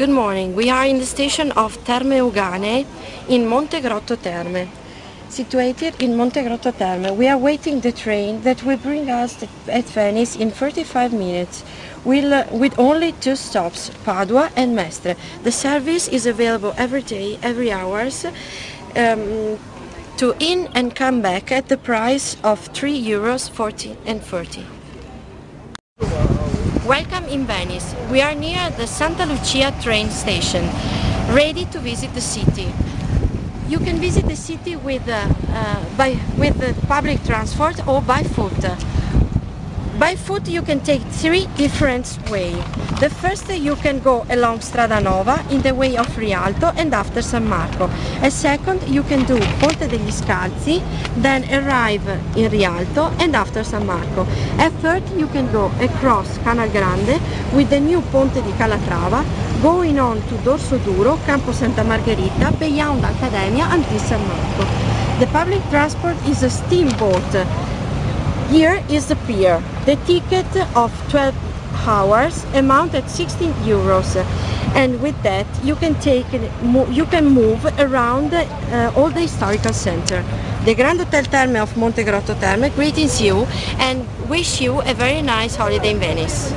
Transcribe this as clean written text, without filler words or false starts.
Good morning. We are in the station of Terme Euganei in Montegrotto Terme. Situated in Montegrotto Terme, we are waiting the train that will bring us at Venice in 35 minutes with only 2 stops, Padua and Mestre. The service is available every day, every hours, to in and come back at the price of €3.40 and 30. Welcome in Venice. We are near the Santa Lucia train station, ready to visit the city. You can visit the city with public transport or by foot. By foot you can take 3 different ways. The first, you can go along Strada Nova in the way of Rialto and after San Marco. A second, you can do Ponte degli Scalzi, then arrive in Rialto and after San Marco. A third, you can go across Canal Grande with the new Ponte di Calatrava, going on to Dorso Duro, Campo Santa Margherita, beyond Accademia until San Marco. The public transport is a steamboat. Here is the pier. The ticket of 12 hours amount at €16, and with that you can move around all the historical center. The Grand Hotel Terme of Montegrotto Terme greets you and wish you a very nice holiday in Venice.